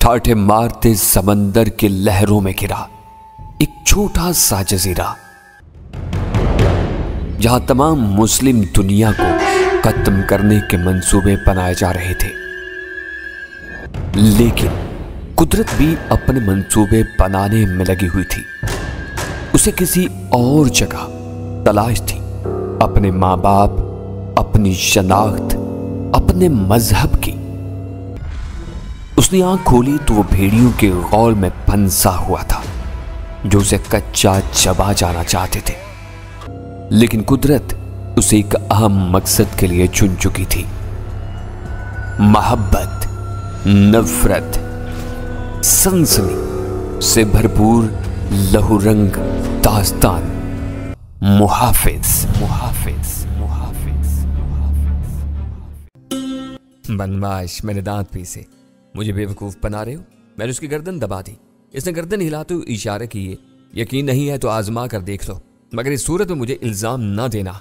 ٹھاٹھے مارتے سمندر کے لہروں میں گرا ایک چھوٹا سا جزیرہ، جہاں تمام مسلم دنیا کو ختم کرنے کے منصوبے بنائے جا رہے تھے۔ لیکن قدرت بھی اپنے منصوبے بنانے میں لگی ہوئی تھی۔ اسے کسی اور جگہ تلاش تھی، اپنے ماں باپ، اپنی شناخت، اپنے مذہب کی۔ اس نے آنکھ کھولی تو وہ بھیڑیوں کے غول میں پھنسا ہوا تھا جو اسے کچا چبا جانا چاہتے تھے۔ لیکن قدرت اسے ایک اہم مقصد کے لیے چن چکی تھی، محبت، نفرت، سنسنی سے بھرپور لہو رنگ داستان۔ محافظ محافظ محافظ بدماش، میں نے دانت پیسے، مجھے بے وقوف بنا رہے ہو؟ میں نے اس کی گردن دبا دی۔ اس نے گردن ہلاتے ہوئے اشارہ کیے، یقین نہیں ہے تو آزما کر دیکھ لو، مگر اس صورت میں مجھے الزام نہ دینا۔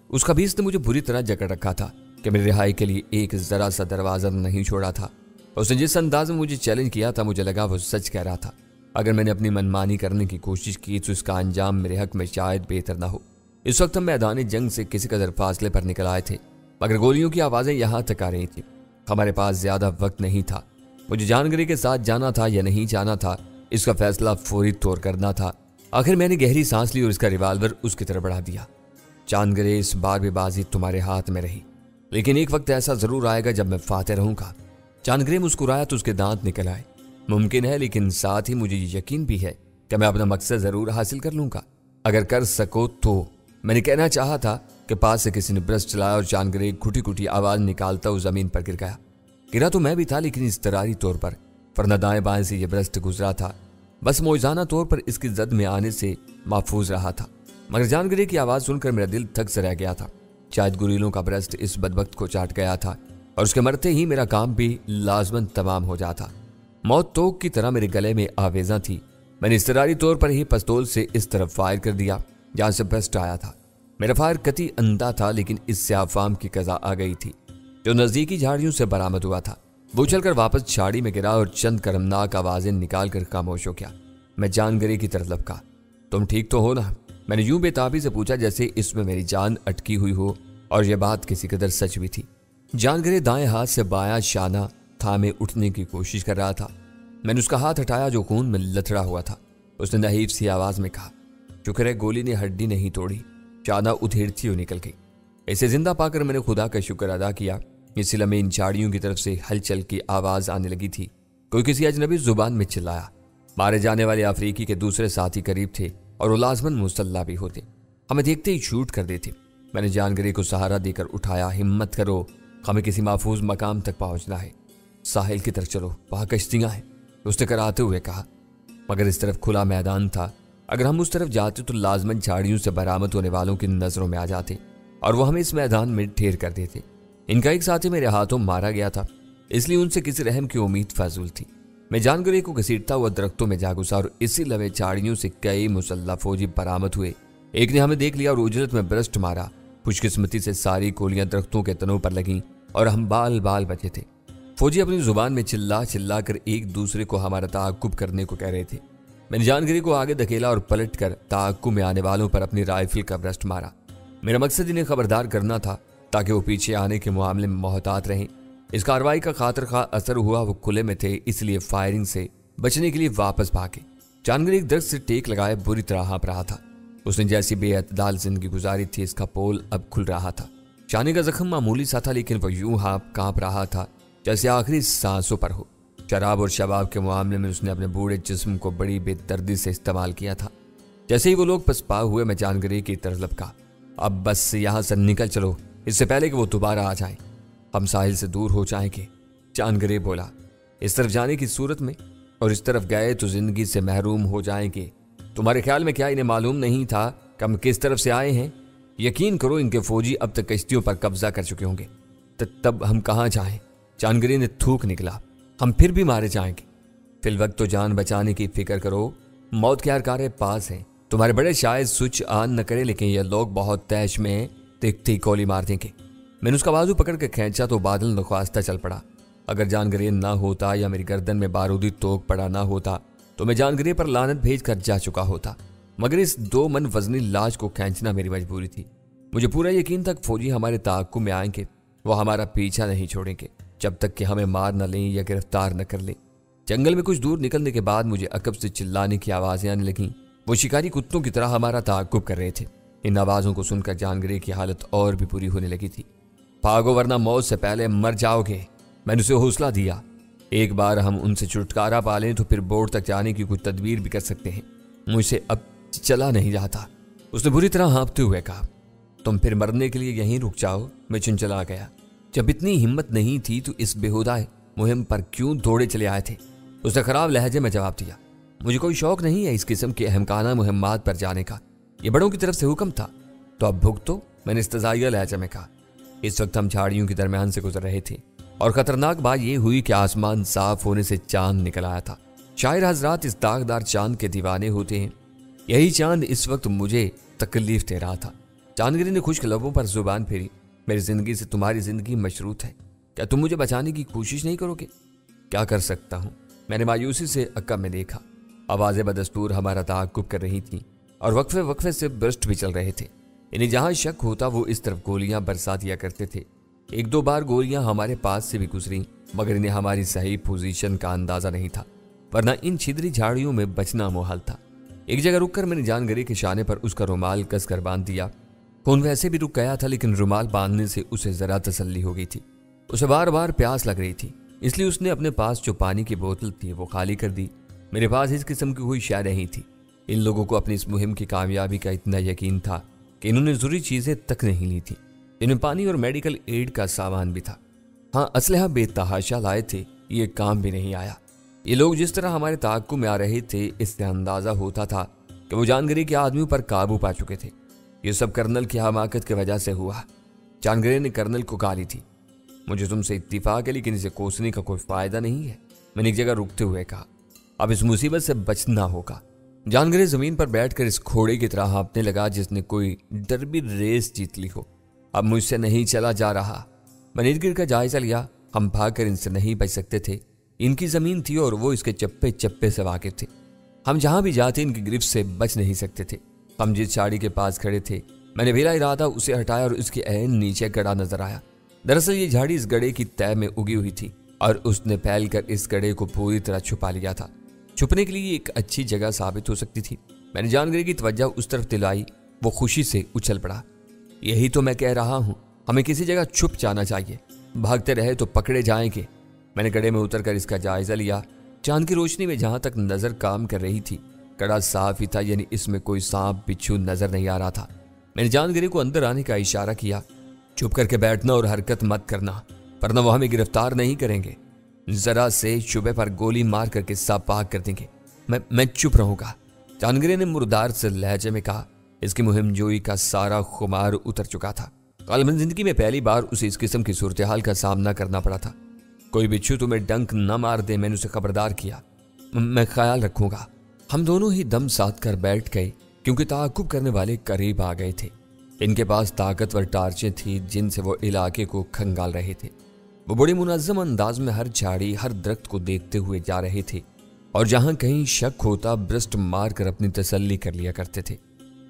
اس خبیث نے مجھے بری طرح جکڑ رکھا تھا کہ میری رہائی کے لیے ایک ذرا سا دروازہ نہیں چھوڑا تھا۔ اس نے جس انداز میں مجھے چیلنج کیا تھا، مجھے لگا وہ سچ کہہ رہا تھا۔ اگر میں نے اپنی منمانی کرنے کی کوشش کی تو اس کا انجام میرے حق میں شاید بہتر نہ ہو۔ اس وقت ہم میدان جنگ سے کسی قدر فاصلے پر نکل آئے تھے، مگر گولیوں کی آوازیں یہاں تک آ رہی تھی۔ ہمارے پاس زیادہ وقت نہیں تھا۔ مجھے جان گرے کے ساتھ جانا تھا یا نہیں جانا تھا، اس کا فیصلہ فوری طور کرنا تھا۔ آخر میں نے گہری سانس لی اور اس کا ریوالور اس کی طرف بڑھا دیا۔ چاند گرے، اس بار بھی بازی تمہارے ہاتھ میں رہی، لیکن ایک وقت ایسا ضرور آئے گا جب میں فاتح رہوں گا۔ چاند گرے مسکرایا تو اس کے دانت نکل آئے۔ ممکن ہے، لیکن ساتھ ہی مجھے یقین بھی ہے کہ میں اپنا مقصد ضرور حاصل کر لوں گا اگر کر سکو تو۔ میں نے کہنا چاہا تھا کہ پاس سے کسی نے برش چلایا اور چاند گرے گھٹی گھٹی آواز نکالتا اس زمین پر گر گیا۔ گرا تو میں بھی تھا، لیکن اضطراری طور پر، ورنہ دائیں بائیں سے یہ برسٹ گزرا تھا، بس موجزانہ طور پر اس کی زد میں آنے سے محفوظ رہا تھا۔ مگر جان گرے کی آواز سن کر میرا دل تھک سے رہ گیا تھا۔ شاید گریلوں کا برسٹ اس بدبخت کو چاٹ گیا تھا اور اس کے مرتے ہی میرا کام بھی لازماً تمام ہو جاتا۔ موت توک کی طرح میرے گلے میں آویزاں تھی۔ میں نے اضطراری طور پر ہی پستول سے اس طرف فائر کر دیا جہاں سے برسٹ آیا تھا۔ میرا فائر قطعی اندھا تھا، لیکن اس سے افام کی قضا آ گئی تھی جو نزدیکی جھاڑیوں سے برآمد ہوا تھا۔ وہ چل کر واپس چھاڑی میں گرا اور چند کرمناک آوازیں نکال کر خاموش ہو گیا۔ میں جان گرے کی طرف لپکا۔ تم ٹھیک تو ہو نا؟ میں نے یوں بے تابی سے پوچھا جیسے اس میں میری جان اٹکی ہوئی ہو، اور یہ بات کسی قدر سچ بھی تھی۔ جان گرے دائیں ہاتھ سے بایاں شانہ تھامے اٹھنے کی کوشش کر رہا تھا۔ میں نے اس کا ہاتھ ہٹایا جو خون میں لتھڑا ہوا تھا۔ اس نے نحیف سی آواز میں کہا، شکر ہے گولی نے ہڈی نہیں توڑی۔ شانہ ادھیڑتی ہوئی نکل گئی۔ اسے زندہ پا کر میں نے خدا کا شکر ادا کیا۔ اسی لمحے ان جھاڑیوں کی طرف سے ہلچل کی آواز آنے لگی تھی۔ کوئی کسی اجنبی زبان میں چلایا۔ مارے جانے والے افریقی کے دوسرے ساتھی قریب تھے اور وہ لازماً مسلح بھی ہوتے، ہمیں دیکھتے ہی شوٹ کر دیتے۔ میں نے جان گرے کو سہارا دے کر اٹھایا، ہمت کرو، ہمیں کسی محفوظ مقام تک پہنچنا ہے، ساحل کی طرف چلو، وہاں کشتیاں ہیں، اس نے کراتے ہوئے کہا۔ مگر اس طرف کھلا میدان تھا، اگر ہم اس طرف جاتے تو لازماً جھاڑیوں سے برآمد ہونے والوں کی نظروں میں آ جاتے اور وہ ہمیں اس میدان میں ڈھیر کر دیتے۔ ان کا ایک ساتھی میرے ہاتھوں مارا گیا تھا، اس لیے ان سے کسی رحم کی امید فضول تھی۔ میں جان گرے کو گھسیٹتا ہوا درختوں میں جا گھسا اور اسی لمحے جھاڑیوں سے کئی مسلح فوجی برآمد ہوئے۔ ایک نے ہمیں دیکھ لیا اور اجلت میں برسٹ مارا۔ خوش قسمتی سے ساری گولیاں درختوں کے تنوں پر لگیں اور ہم بال بال بچے تھے۔ فوجی اپنی زبان میں چلا چلا کر ایک دوسرے کو ہمارا تعاقب کرنے کو کہہ رہے تھے۔ میں نے جان گرے کو آگے دھکیلا اور پلٹ کر تعاقب میں آنے والوں پر اپنی رائفل کا برسٹ مارا۔ میرا مقصد انہیں خبردار کرنا تھا تاکہ وہ پیچھے آنے کے معاملے میں محتاط رہیں۔ اس کارروائی کا خاطر خواہ اثر ہوا، وہ کھلے میں تھے، اس لیے فائرنگ سے بچنے کے لیے واپس بھاگے۔ جان گرے ایک درخت سے ٹیک لگائے بری طرح ہانپ رہا تھا۔ اس نے جیسی بے اعتدال زندگی گزاری تھی، اس کا پول اب کھل رہا تھا۔ شانے کا زخم معمولی سا تھا، لیکن وہ یوں کانپ رہا تھا جیسے آخری سانسوں پر ہو۔ شراب اور شباب کے معاملے میں اس نے اپنے بوڑھے جسم کو بڑی بے دردی سے استعمال کیا تھا۔ جیسے ہی وہ لوگ پسپا ہوئے، میں جان گرے کی طرف لپکا۔ اب بس یہاں سے نکل چلو، اس سے پہلے کہ وہ دوبارہ آ جائیں، ہم ساحل سے دور ہو جائیں گے۔ جان گرے بولا، اس طرف جانے کی صورت میں اور اس طرف گئے تو زندگی سے محروم ہو جائیں گے۔ تمہارے خیال میں کیا انہیں معلوم نہیں تھا کہ ہم کس طرف سے آئے ہیں؟ یقین کرو ان کے فوجی اب تک کشتیوں پر قبضہ کر چکے ہوں گے۔ تب ہم کہاں جائیں؟ جان گرے نے تھوک نکلا، ہم پھر بھی مارے جائیں گے۔ فی الوقت تو جان بچانے کی فکر کرو، موت کے ہرکارے پاس ہیں۔ تمہارے بڑے شاید سوئچ آن نہ کرے، لیکن یہ لوگ بہت تیش میں دیکھتے ہی گولی مار دیں گے۔ میں نے اس کا بازو پکڑ کے کھینچا تو بادل نخواستہ چل پڑا۔ اگر جان گرے نہ ہوتا یا میری گردن میں بارودی توک پڑا نہ ہوتا تو میں جان گرے پر لعنت بھیج کر جا چکا ہوتا، مگر اس 2 من وزنی لاش کو کھینچنا میری مجبوری تھی۔ مجھے پورا یقین تھا فوجی ہمارے تعاقب میں آئیں گے، وہ ہمارا پیچھا نہیں چھوڑیں گے جب تک کہ ہمیں مار نہ لیں یا گرفتار نہ کر لیں۔ جنگل میں کچھ دور نکلنے کے بعد مجھے عقب سے چلانے کی آوازیں آنے لگیں۔ وہ شکاری کتوں کی طرح ہمارا تعاقب کر رہے تھے۔ ان آوازوں کو سن کر جان گرے کی حالت اور بھی بری ہونے لگی تھی۔ بھاگو ورنہ موت سے پہلے مر جاؤ گے، میں نے اسے حوصلہ دیا۔ ایک بار ہم ان سے چھٹکارا پا لیں تو پھر بورڈ تک جانے کی کوئی تدبیر بھی کر سکتے ہیں۔ مجھ سے اب چلا نہیں جاتا، اس نے بری طرح ہانپتے ہوئے کہا۔ تم پھر مرنے کے لیے یہیں رک جاؤ، میں چنچلا گیا۔ جب اتنی ہمت نہیں تھی تو اس بےہودہ مہم پر کیوں دوڑے چلے آئے تھے؟ اس نے خراب لہجے میں جواب دیا۔ مجھے کوئی شوق نہیں ہے اس قسم کے احمقانہ مہمات پر جانے کا، یہ بڑوں کی طرف سے حکم تھا۔ تو اب بھگتو، میں نے استزائیہ لہجے میں کہا۔ اس وقت ہم جھاڑیوں کے درمیان سے گزر رہے تھے اور خطرناک بات یہ ہوئی کہ آسمان صاف ہونے سے چاند نکل آیا تھا۔ شاعر حضرات اس داغدار چاند کے دیوانے ہوتے ہیں، یہی چاند اس وقت مجھے تکلیف دے رہا تھا۔ چاندگری نے خشک لبوں پر زبان پھیری۔ میری زندگی سے تمہاری زندگی مشروط ہے، کیا تم مجھے بچانے کی کوشش نہیں کرو گے؟ کیا کر سکتا ہوں؟ میں نے مایوسی سے عقب میں دیکھا۔ آوازیں بدستور ہمارا تعاقب کر رہی تھیں اور وقفے وقفے سے برسٹ بھی چل رہے تھے، یعنی جہاں شک ہوتا وہ اس طرف گولیاں برسا دیا کرتے تھے۔ 1-2 بار گولیاں ہمارے پاس سے بھی گزریں، مگر انہیں ہماری صحیح پوزیشن کا اندازہ نہیں تھا، ورنہ ان چھدری جھاڑیوں میں بچنا محال تھا۔ ایک جگہ رک کر میں نے جان گرے کے شانے پر اس کا رومال کس کر باندھ دیا۔ خون ویسے بھی رک گیا تھا، لیکن رومال باندھنے سے اسے ذرا تسلی ہو گئی تھی۔ اسے بار بار پیاس لگ رہی تھی، اس لیے اس نے اپنے پاس جو پانی کی بوتل تھی وہ خالی کر دی۔ میرے پاس اس قسم کی کوئی شے نہیں تھی۔ ان لوگوں کو اپنی اس مہم کی کامیابی کا اتنا یقین تھا کہ انہوں نے ضروری چیزیں تک نہیں لی تھی۔ انہیں پانی اور میڈیکل ایڈ کا سامان بھی تھا۔ ہاں، اسلحہ بے تحاشا لائے تھے، یہ کام بھی نہیں آیا۔ یہ لوگ جس طرح ہمارے تعاقب میں آ رہے تھے، اس سے اندازہ ہوتا تھا کہ وہ جان گرے کے آدمیوں پر قابو پا چکے تھے۔ یہ سب کرنل کی حماقت کی وجہ سے ہوا۔ جان گرے نے کرنل کو گالی تھی۔ مجھے تم سے اتفاق ہے، لیکن اسے کوسنے کا کوئی فائدہ نہیں ہے، میں نے ایک جگہ رکتے ہوئے کہا۔ اب اس مصیبت سے بچنا ہوگا۔ جان گرے زمین پر بیٹھ کر اس گھوڑے کی طرح ہانپنے لگا جس نے کوئی ڈربی ریس جیت لی ہو۔ اب مجھ سے نہیں چلا جا رہا۔ میں نے ارد گرد کا جائزہ لیا۔ ہم بھاگ کر ان سے نہیں بچ سکتے تھے، ان کی زمین تھی اور وہ اس کے چپے چپے سے واقف تھے۔ ہم جہاں بھی جاتے ان کی گرفت سے بچ نہیں سکتے تھے۔ ہم جس جھاڑی کے پاس کھڑے تھے، میں نے بلا ارادہ اسے ہٹایا اور اس کے عین نیچے گڑھا نظر آیا۔ دراصل یہ جھاڑی اس گڑھے کی تہ میں اگی ہوئی تھی اور اس نے پھیل کر اس گڑھے کو پوری طرح چھپا لیا تھا۔ چھپنے کے لیے ایک اچھی جگہ ثابت ہو سکتی تھی۔ میں نے جان گرے کی توجہ اس طرف دلائی، وہ خوشی سے اچھل پڑا۔ یہی تو میں کہہ رہا ہوں، ہمیں کسی جگہ چھپ جانا چاہیے، بھاگتے رہے تو پکڑے جائیں گے۔ میں نے گڑھے میں اتر کر اس کا جائزہ لیا۔ چاند کی روشنی میں جہاں تک نظر کام کر رہی تھی، گڑھا صاف ہی تھا، یعنی اس میں کوئی سانپ بچھو نظر نہیں آ رہا تھا۔ میں نے جان گرے کو اندر آنے کا اشارہ کیا۔ چپ کر کے بیٹھنا اور حرکت مت کرنا، ورنہ وہ ہمیں گرفتار نہیں کریں گے، ذرا سے شبے پر گولی مار کر کے سب پاک کر دیں گے۔ میں چپ رہوں گا، جان گرے نے مردار سے لہجے میں کہا۔ اس کی مہم جوئی کا سارا خمار اتر چکا تھا۔ غالباً زندگی میں پہلی بار اسے اس قسم کی صورتحال کا سامنا کرنا پڑا تھا۔ کوئی بچھو تمہیں ڈنک نہ مار دے، میں نے اسے خبردار کیا۔ میں خیال رکھوں گا۔ ہم دونوں ہی دم ساتھ کر بیٹھ گئے، کیونکہ تعاقب کرنے والے قریب آ گئے تھے۔ ان کے پاس طاقتور ٹارچیں تھیں جن سے وہ علاقے کو کھنگال رہے تھے۔ وہ بڑے منظم انداز میں ہر جھاڑی، ہر درخت کو دیکھتے ہوئے جا رہے تھے اور جہاں کہیں شک ہوتا برسٹ مار کر اپنی تسلی کر لیا کرتے تھے۔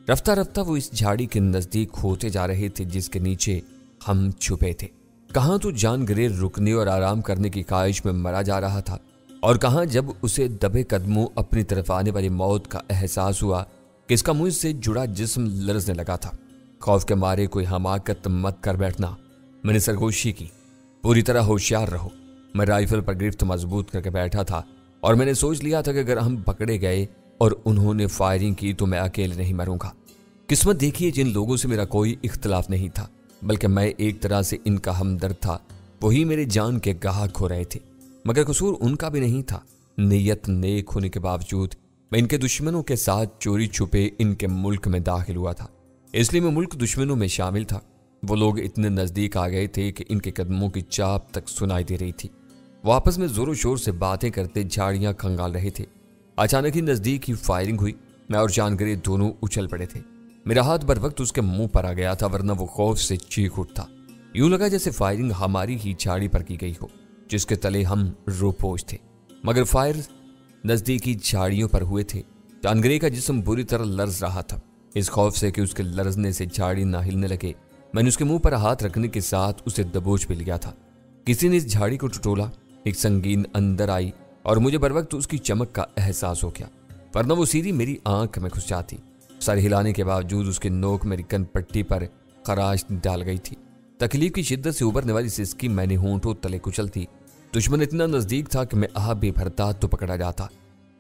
رفتہ رفتہ وہ اس جھاڑی کے نزدیک ہوتے جا رہے تھے جس کے نیچے ہم چھپے تھے۔ کہاں تو جان گرے رکنے اور آرام کرنے کی خواہش میں مرا جا رہا تھا، اور کہاں جب اسے دبے قدموں اپنی طرف آنے والی موت کا احساس ہوا کہ اس کا مجھ سے جڑا جسم لرزنے لگا تھا۔ خوف کے مارے کوئی حماقت مت کر بیٹھنا، میں نے سرگوشی کی۔ پوری طرح ہوشیار رہو۔ میں رائفل پر گرفت مضبوط کر کے بیٹھا تھا اور میں نے سوچ لیا تھا کہ اگر ہم پکڑے گئے اور انہوں نے فائرنگ کی تو میں اکیلے نہیں مروں گا۔ قسمت دیکھیے، جن لوگوں سے میرا کوئی اختلاف نہیں تھا، بلکہ میں ایک طرح سے ان کا ہمدرد تھا، وہی میرے جان کے گاہک ہو رہے تھے، مگر قصور ان کا بھی نہیں تھا۔ نیت نیک ہونے کے باوجود میں ان کے دشمنوں کے ساتھ چوری چھپے ان کے ملک میں داخل ہوا تھا، اس لیے میں ملک دشمنوں میں شامل تھا۔ وہ لوگ اتنے نزدیک آ گئے تھے کہ ان کے قدموں کی چاپ تک سنائی دے رہی تھی۔ وہ آپس میں زور و شور سے باتیں کرتے جھاڑیاں کھنگال رہے تھے۔ اچانک ہی نزدیک ہی فائرنگ ہوئی۔ میں اور جان گرے دونوں اچھل پڑے تھے۔ میرا ہاتھ بر وقت اس کے منہ پر آ گیا تھا، ورنہ وہ خوف سے چیخ اٹھتا۔ یوں لگا جیسے فائرنگ ہماری ہی جھاڑی پر کی گئی ہو۔ जिसके तले हम रोपोश थे, मगर फायर नजदीकी झाड़ियों पर हुए थे। जानगरे का जिस्म बुरी तरह लर्ज रहा था। इस खौफ से कि उसके लर्जने से झाड़ी ना हिलने लगे, मैंने उसके मुंह पर हाथ रखने के साथ उसे दबोच भी लिया था। किसी ने इस झाड़ी को टटोला, एक संगीन अंदर आई और मुझे बर वक्त उसकी चमक का एहसास हो गया, वरना वो सीधी मेरी आंख में घुस जाती। सर हिलाने के बावजूद उसके नोक मेरी कन पट्टी पर खराश डाल गई थी। तकलीफ की शिद्दत से उभरने वाली सिसकी मैंने होंठों तले कुचलती। दुश्मन इतना नजदीक था कि मैं आह भी भरता तो पकड़ा जाता।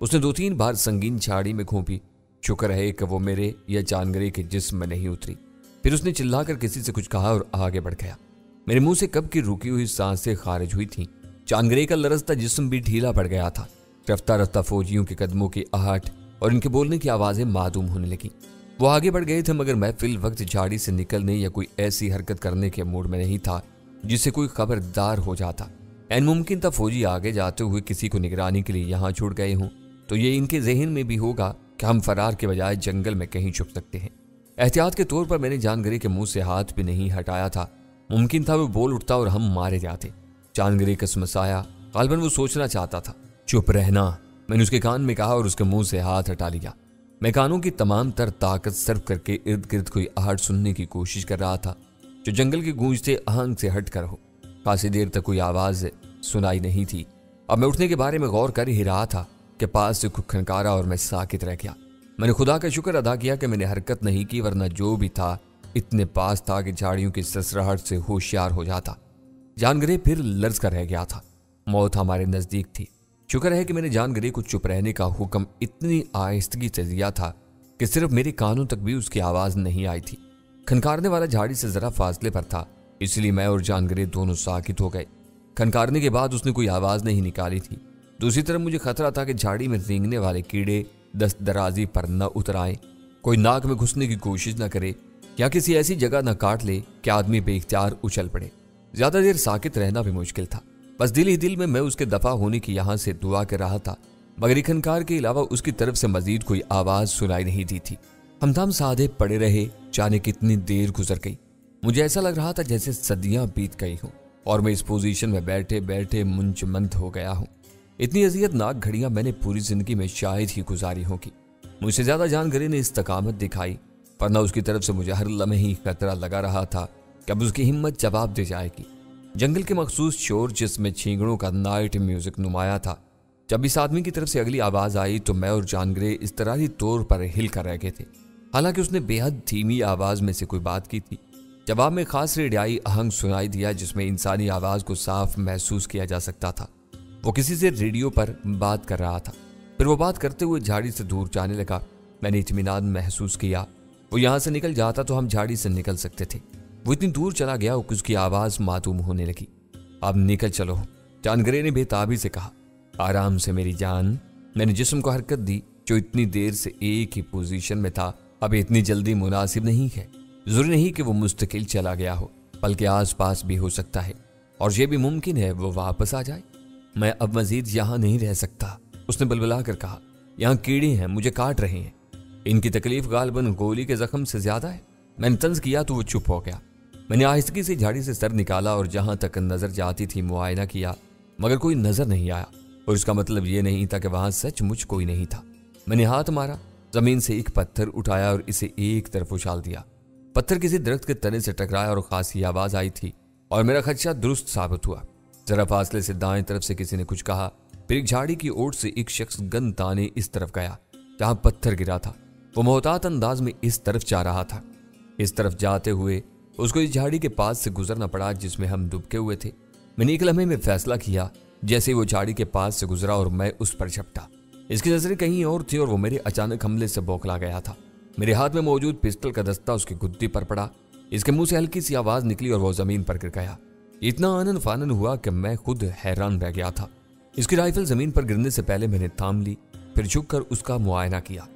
उसने 2-3 बार संगीन झाड़ी में घोंपी। शुक्र है कि वो मेरे या जानगरे के जिस्म में नहीं उतरी। फिर उसने चिल्लाकर किसी से कुछ कहा और आगे बढ़ गया। मेरे मुंह से कब की रुकी हुई सांसें खारिज हुई थीं। जानगरे का लरजता जिस्म भी ढीला पड़ गया था। रफ्ता रफ्ता फौजियों के कदमों की आहट और इनके बोलने की आवाजें मादूम होने लगी। वो आगे बढ़ गए थे, मगर मैं फिल वक्त झाड़ी से निकलने या कोई ऐसी हरकत करने के मूड में नहीं था जिससे कोई खबरदार हो जाता। ऐन मुमकिन था फौजी आगे जाते हुए किसी को निगरानी के लिए यहाँ छूट गए हों, तो ये इनके जहन में भी होगा कि हम फरार के बजाय जंगल में कहीं छुप सकते हैं। एहतियात के तौर पर मैंने जानगरे के मुंह से हाथ भी नहीं हटाया था। मुमकिन था वो बोल उठता और हम मारे जाते। जानगरे कसमसाया, गालिबन वो सोचना चाहता था। चुप रहना, मैंने उसके कान में कहा और उसके मुंह से हाथ हटा लिया। मैं कानों की तमाम तर ताकत सर्व करके इर्द गिर्द कोई आहट सुनने की कोशिश कर रहा था जो जंगल की गूंजते आहंग से हट कर हो। खासी देर तक कोई आवाज सुनाई नहीं थी। अब मैं उठने के बारे में गौर कर ही रहा था कि पास से कुछ खनकारा और मैं साकित रह गया। मैंने खुदा का शुक्र अदा किया कि मैंने हरकत नहीं की, वरना जो भी था इतने पास था कि झाड़ियों की ससराहट से होशियार हो जाता। जानगरे फिर लर्ज कर रह गया था। मौत हमारे नजदीक थी। शुक्र है कि मैंने जानगरे को चुप रहने का हुक्म इतनी आहिस्तगी से दिया था कि सिर्फ मेरे कानों तक भी उसकी आवाज नहीं आई थी। खनकारने वाला झाड़ी से जरा फासले पर था, इसलिए मैं और जानगरे दोनों साकित हो गए। खनकारने के बाद उसने कोई आवाज नहीं निकाली थी। दूसरी तरफ मुझे खतरा था कि झाड़ी में रेंगने वाले कीड़े दस्त दराजी पर न उतर आए, कोई नाक में घुसने की कोशिश न करे या किसी ऐसी जगह न काट ले कि आदमी बेइख्तियार उछल पड़े। ज्यादा देर साकित रहना भी मुश्किल था। बस दिल ही दिल में मैं उसके दफा होने की यहाँ से दुआ कर रहा था, मगर खनकार के अलावा उसकी तरफ से मजीद कोई आवाज सुनाई नहीं दी थी। हम दम साधे पड़े रहे, जाने कितनी देर गुजर गई। मुझे ऐसा लग रहा था जैसे सदियां बीत गई हों और मैं इस पोजीशन में बैठे बैठे मुंजमद हो गया हूं। इतनी अजियतनाक घड़ियां मैंने पूरी जिंदगी में शायद ही गुजारी होगी। मुझसे ज्यादा जानगरे ने इस्तकामत दिखाई, वरना उसकी तरफ से मुझे हर लम्हे ही खतरा लगा रहा था कि अब उसकी हिम्मत जवाब दे जाएगी। जंगल के मखसूस शोर जिसमें छींगड़ों का नाइट म्यूजिक नुमाया था, जब इस आदमी की तरफ से अगली आवाज आई तो मैं और जानगरे इस तरह तौर पर हिल कर रह गए थे। हालांकि उसने बेहद धीमी आवाज में से कोई बात की थी। जवाब में खास रेडियाई आहंग सुनाई दिया जिसमें इंसानी आवाज को साफ महसूस किया जा सकता था। वो किसी से रेडियो पर बात कर रहा था। फिर वो बात करते हुए झाड़ी से दूर जाने लगा। मैंने इत्मीनान महसूस किया। वो यहाँ से निकल जाता तो हम झाड़ी से निकल सकते थे। वो इतनी दूर चला गया कि उसकी आवाज मातूम होने लगी। अब निकल चलो, जानगरे ने बेताबी से कहा। आराम से मेरी जान। मैंने जिस्म को हरकत दी जो इतनी देर से एक ही पोजीशन में था। अब इतनी जल्दी मुनासिब नहीं है। जरूरी नहीं कि वो मुस्तकिल चला गया हो, बल्कि आस पास भी हो सकता है और यह भी मुमकिन है वो वापस आ जाए। मैं अब मजीद यहाँ नहीं रह सकता, उसने बलबला कर कहा। यहाँ कीड़े हैं, मुझे काट रहे हैं। इनकी तकलीफ गालिबन गोली के जख्म से ज्यादा है। मैंने तंज किया तो वो चुप हो गया। मैंने आहिस्तगी से झाड़ी से सर निकाला और जहां तक नजर जाती थी मुआयना किया, मगर कोई नजर नहीं आया। और इसका मतलब ये नहीं था कि वहां सचमुच कोई नहीं था। मैंने हाथ मारा, जमीन से एक पत्थर उठाया और इसे एक तरफ उछाल दिया। पत्थर किसी दरख्त के तने से टकराया और खासी आवाज आई थी और मेरा खदशा दुरुस्त साबित हुआ। जरा फासले से दाएं तरफ से किसी ने कुछ कहा। फिर एक झाड़ी की ओट से एक शख्स गन ताने इस तरफ गया जहां पत्थर गिरा था। वो मोहतात अंदाज में इस तरफ जा रहा था। इस तरफ जाते हुए उसको इस झाड़ी के पास से गुजरना पड़ा जिसमें हम दुबके हुए थे। मैंने एक लम्हे में फैसला किया जैसे वो झाड़ी के पास से गुजरा और मैं उस पर झपटा। इसकी नजरें कहीं और थी और वो मेरे अचानक हमले से बौखला गया था। मेरे हाथ में मौजूद पिस्टल का दस्ता उसकी गुद्दी पर पड़ा। इसके मुंह से हल्की सी आवाज निकली और वो जमीन पर गिर गया। इतना आनन फानन हुआ कि मैं खुद हैरान रह गया था। इसकी राइफल जमीन पर गिरने से पहले मैंने थाम ली, फिर झुककर उसका मुआयना किया।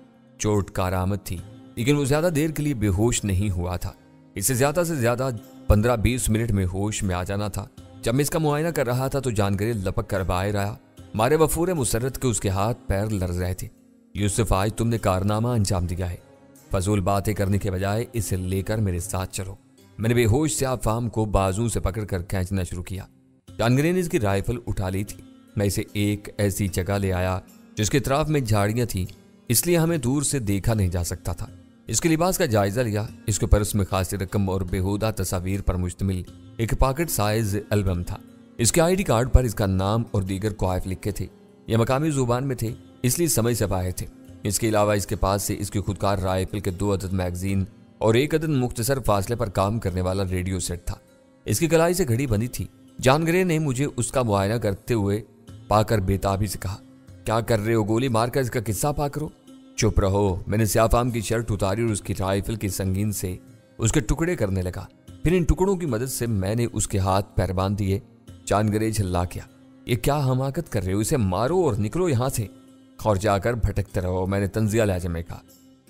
चोट कारामद थी, लेकिन वो ज्यादा देर के लिए बेहोश नहीं हुआ था। इससे ज्यादा 15-20 मिनट में होश में आ जाना था। जब मैं इसका मुआयना कर रहा था तो जानगरे लपक कर बाहर आया। मारे वफूर मुसर्रत के उसके हाथ पैर लर्ज रहे थे। यूसुफ, आज तुमने कारनामा अंजाम दिया है। फजूल बातें करने के बजाय इसे लेकर मेरे साथ चलो। मैंने बेहोश से आफाम को बाजू से पकड़कर खींचना शुरू किया। जानगरे ने इसकी राइफल उठा ली थी। मैं इसे एक ऐसी जगह ले आया जिसके इतराफ में झाड़ियां थी, इसलिए हमें दूर से देखा नहीं जा सकता था। इसके लिबास का जायजा लिया। इसके पर्स में खासी रकम और बेहुदा तस्वीर पर मुश्तमिल एक पॉकेट साइज एल्बम था। इसके आईडी कार्ड पर इसका नाम और दीगर क्वाइफ लिखे थे। यह मकामी जुबान में थे, इसलिए समझ से पाए थे। इसके अलावा इसके पास से इसकी खुदकार राइफल के 2 अदद मैगजीन और 1 अदद मुख्तसर फासले पर काम करने वाला रेडियो सेट था। इसकी कलाई से घड़ी बंधी थी। जानगरे ने मुझे उसका मुआयना करते हुए पाकर बेताबी से कहा, क्या कर रहे हो? गोली मारकर इसका किस्सा पा करो। चुप रहो। मैंने स्याफाम की शर्ट उतारी और उसकी राइफल की संगीन से उसके टुकड़े करने लगा। फिर इन टुकड़ों की मदद से मैंने उसके हाथ पैर बांध दिए। जानगरे झल्ला गया, ये क्या हमाकत कर रहे हो? इसे मारो और निकलो यहां से, और जाकर भटकते रहो। मैंने तंजिया लहजे में कहा,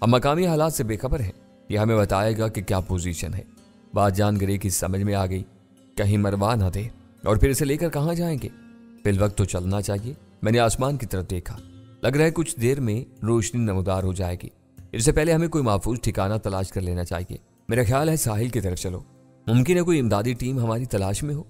हम मकामी हालात से बेखबर हैं, यह हमें बताएगा कि क्या पोजीशन है। बात जानगरे की समझ में आ गई। कहीं मरवा ना दे, और फिर इसे लेकर कहाँ जाएंगे? फिल वक्त तो चलना चाहिए। मैंने आसमान की तरफ देखा। लग रहा है कुछ देर में रोशनी नमदार हो जाएगी। इससे पहले हमें कोई महफूज ठिकाना तलाश कर लेना चाहिए। मेरा ख्याल है साहिल की तरफ चलो। मुमकिन है कोई इमदादी टीम हमारी तलाश में हो।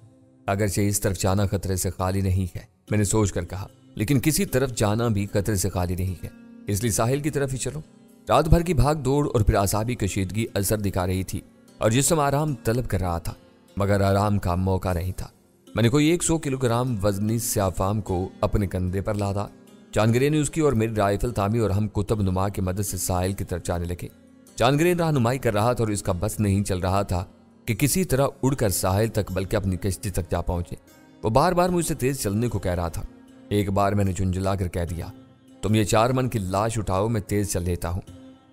अगरचे इस तरफ जाना खतरे से खाली नहीं है, मैंने सोच कर कहा, लेकिन किसी तरफ जाना भी खतरे से खाली नहीं है, इसलिए साहिल की तरफ ही चलो। रात भर की भाग दौड़ और फिर आसाबी कशीदगी असर दिखा रही थी और जिस्म आराम तलब कर रहा था, मगर आराम का मौका नहीं था। मैंने कोई 100 किलोग्राम वजनी स्याफाम को अपने कंधे पर लादा। जानगरे ने उसकी और मेरी राइफल थामी और हम कुतुब नुमा की मदद से साहिल की तरफ जाने लगे। जानगरे रहनुमाई कर रहा था और इसका बस नहीं चल रहा था कि किसी तरह उड़कर साहिल तक बल्कि अपनी कश्ती तक जा पहुंचे। वो बार बार मुझसे तेज चलने को कह रहा था। एक बार मैंने झुंझला कर कह दिया, तुम ये 4 मन की लाश उठाओ, मैं तेज चल लेता हूँ।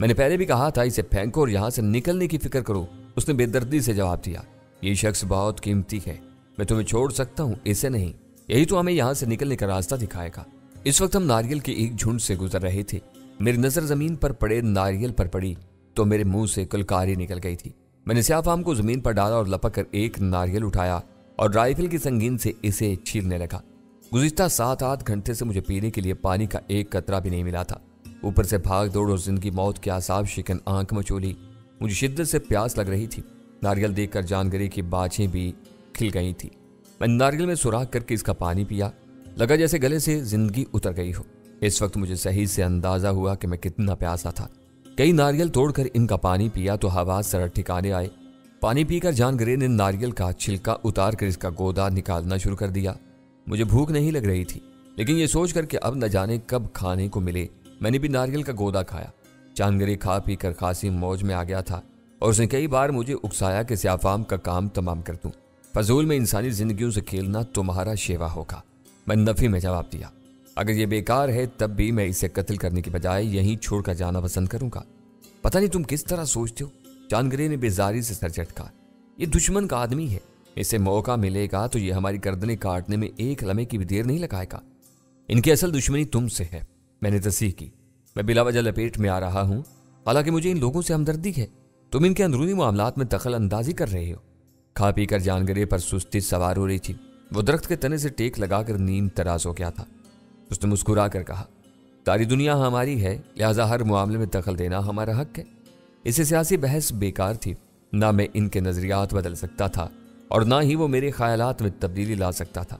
मैंने पहले भी कहा था इसे फेंको और यहाँ से निकलने की फिक्र करो। उसने बेदर्दी से जवाब दिया, ये शख्स बहुत कीमती है, मैं तुम्हें छोड़ सकता हूँ, इसे नहीं। यही तो हमें यहाँ से निकलने का रास्ता दिखाएगा। इस वक्त हम नारियल के एक झुंड से गुजर रहे थे। मेरी नजर जमीन पर पड़े नारियल पर पड़ी तो मेरे मुंह से कुलकारी निकल गई थी। मैंने स्याफाम को जमीन पर डाला और लपक कर एक नारियल उठाया और राइफल की संगीन से इसे छीलने लगा। गुज़िश्ता 7-8 घंटे से मुझे पीने के लिए पानी का एक कतरा भी नहीं मिला था। ऊपर से भाग दौड़ और जिंदगी मौत के आसाब शिकन आंख मचोली। मुझे शिद्दत से प्यास लग रही थी। नारियल देखकर जानगरे की बाछें भी खिल गई थी। मैंने नारियल में सुराख करके इसका पानी पिया। लगा जैसे गले से जिंदगी उतर गई हो। इस वक्त मुझे सही से अंदाजा हुआ कि मैं कितना प्यासा था। कई नारियल तोड़कर इनका पानी पिया तो हवा सर ठिकाने आए। पानी पीकर जानगरे ने नारियल का छिलका उतार कर इसका गोदा निकालना शुरू कर दिया। मुझे भूख नहीं लग रही थी, लेकिन ये सोच कर कि अब न जाने कब खाने को मिले, मैंने भी नारियल का गोदा खाया। जानगरे खा पी कर खासी मौज में आ गया था और उसने कई बार मुझे उकसाया कि स्याफाम का काम तमाम कर दूं। फजूल में इंसानी जिंदगियों से खेलना तुम्हारा शेवा होगा। मैंने नफी में जवाब दिया, अगर ये बेकार है तब भी मैं इसे कत्ल करने की बजाय यहीं छोड़कर जाना पसंद करूंगा। पता नहीं तुम किस तरह सोचते हो। जानगरे ने बेजारी से सर झटका। ये दुश्मन का आदमी है, इसे मौका मिलेगा तो ये हमारी गर्दनें काटने में एक लम्हे की भी देर नहीं लगाएगा। इनकी असल दुश्मनी तुमसे है, मैंने तस्दीक की। मैं बिला वजह लपेट में आ रहा हूं, हालांकि मुझे इन लोगों से हमदर्दी है। तुम इनके अंदरूनी मामलात में दखल अंदाजी कर रहे हो। खा पी कर जानगरे पर सुस्ती सवार हो रही थी। वो दरख्त के तने से टेक लगाकर नीम तराज हो गया था। उसने मुस्कुरा कर कहा, सारी दुनिया हमारी है, लिहाजा हर मामले में दखल देना हमारा हक है। इसे सियासी बहस बेकार थी। ना मैं इनके नजरियात बदल सकता था और ना ही वो मेरे ख्यालात में तब्दीली ला सकता था।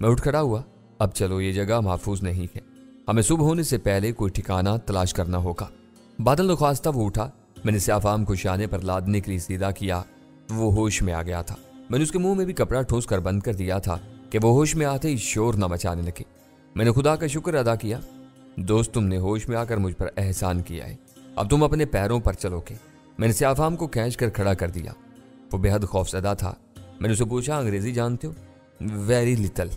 मैं उठ खड़ा हुआ, अब चलो, ये जगह महफूज नहीं है, हमें सुबह होने से पहले कोई ठिकाना तलाश करना होगा। बादल नख्वास्ता वो उठा। मैंने स्याफाम को शाने पर लादने के लिए सीधा किया। वो होश में आ गया था। मैंने उसके मुंह में भी कपड़ा ठोस कर बंद कर दिया था कि वो होश में आते ही शोर न मचाने लगे। मैंने खुदा का शुक्र अदा किया, दोस्त तुमने होश में आकर मुझ पर एहसान किया है, अब तुम अपने पैरों पर चलोगे। मैंने स्याफाम को खींच कर खड़ा कर दिया। वो बेहद खौफजदा था। मैंने उसे पूछा, अंग्रेजी जानते हो? Very little.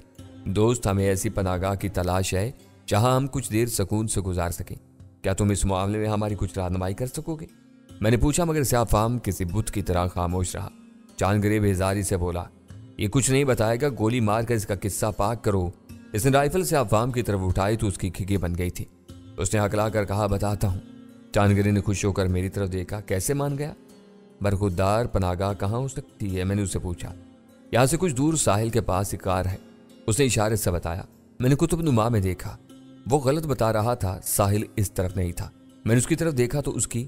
दोस्त, हमें ऐसी पनागाह की तलाश है जहां हम कुछ देर सुकून से गुजार सकें। क्या तुम इस मामले में हमारी कुछ रहनुमाई कर सकोगे? मैंने पूछा, मगर स्याफाम किसी बुत की तरह खामोश रहा। जानगरे बेजारी से बोला, ये कुछ नहीं बताएगा, गोली मार कर इसका किस्सा पाक करो। इसने राइफल स्याफाम की तरफ उठाई तो उसकी खिगे बन गई थी। उसने हकला कर कहा, बताता हूँ। जानगरे ने खुश होकर मेरी तरफ देखा। कैसे मान गया? बरखुरदार पनागाह कहाँ हो सकती है? मैंने उससे पूछा। यहाँ से कुछ दूर साहिल के पास एक कार है, उसने इशारे से बताया। मैंने कुतुब नुमा में देखा, वो गलत बता रहा था, साहिल इस तरफ नहीं था। मैंने उसकी तरफ देखा तो उसकी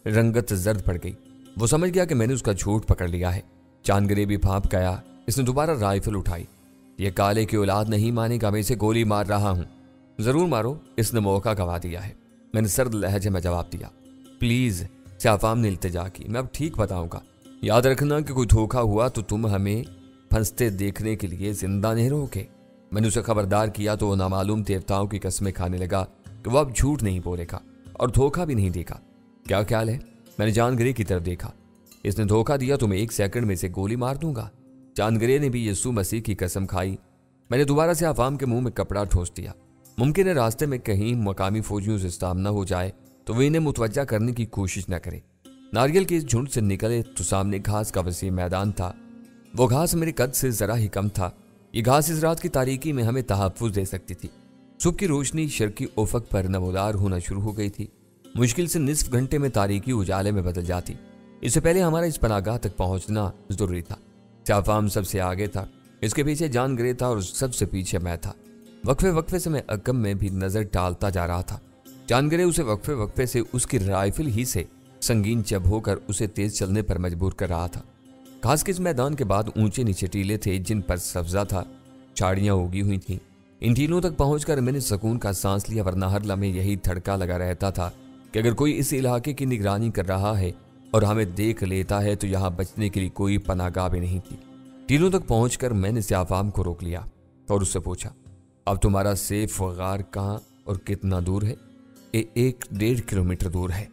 रंगत जर्द पड़ गई। वो समझ गया कि मैंने उसका झूठ पकड़ लिया है। जानगरे भी भाप गया। इसने दोबारा राइफल उठाई। ये काले की औलाद नहीं मानेगा, मैं इसे गोली मार रहा हूं। जरूर मारो, इसने मौका गवा दिया है, मैंने सर्द लहजे में जवाब दिया। प्लीज, सयाफाम ने इल्तिजा की, मैं अब ठीक बताऊंगा। याद रखना कि कोई धोखा हुआ तो तुम हमें फंसते देखने के लिए जिंदा नहीं रहोगे। मैंने उसे खबरदार किया तो वो नामालूम देवताओं की कसमें खाने लगा कि वो अब झूठ नहीं बोलेगा और धोखा भी नहीं देगा। क्या ख्याल है? मैंने जानगरे की तरफ देखा। इसने धोखा दिया तो मैं 1 सेकंड में इसे गोली मार दूंगा। जानगरे ने भी यीशु मसीह की कसम खाई। मैंने दोबारा से अवाम के मुंह में कपड़ा ठोस दिया। मुमकिन है रास्ते में कहीं मकामी फौजियों से सामना हो जाए तो वे इन्हें मुतवज्जा करने की कोशिश न करे। नारियल के इस झुंड से निकले तो सामने घास का वसीम मैदान था। वो घास मेरे कद से जरा ही कम था। ये घास इस रात की तारीकी में हमें तहफ्फुज़ दे सकती थी। सुबह की रोशनी शर्की उफक पर नमोदार होना शुरू हो गई थी। मुश्किल से निस्फ घंटे में तारीकी उजाले में बदल जाती। इससे पहले हमारा इस पनागाह तक पहुंचना जरूरी था। सयाफाम सबसे आगे था, इसके पीछे जानगरे था और सबसे पीछे मैं था। वक्फे वक्फे से मैं अकम में भी नजर डालता जा रहा था। जानगरे उसे वक्फे वक्फे से उसकी राइफल ही से संगीन चब होकर उसे तेज चलने पर मजबूर कर रहा था। घास के इस मैदान के बाद ऊंचे नीचे टीले थे जिन पर सब्जा था, झाड़ियां उगी हुई थीं। इन टीलों तक पहुंचकर मैंने सुकून का सांस लिया, वरना हर लम्हे यही धड़का लगा रहता था कि अगर कोई इस इलाके की निगरानी कर रहा है और हमें देख लेता है तो यहाँ बचने के लिए कोई पनागाह भी नहीं थी। टीलों तक पहुंचकर मैंने सयाफाम को रोक लिया और उससे पूछा, अब तुम्हारा सेफ गार कहाँ और कितना दूर है? 1-1.5 किलोमीटर दूर है।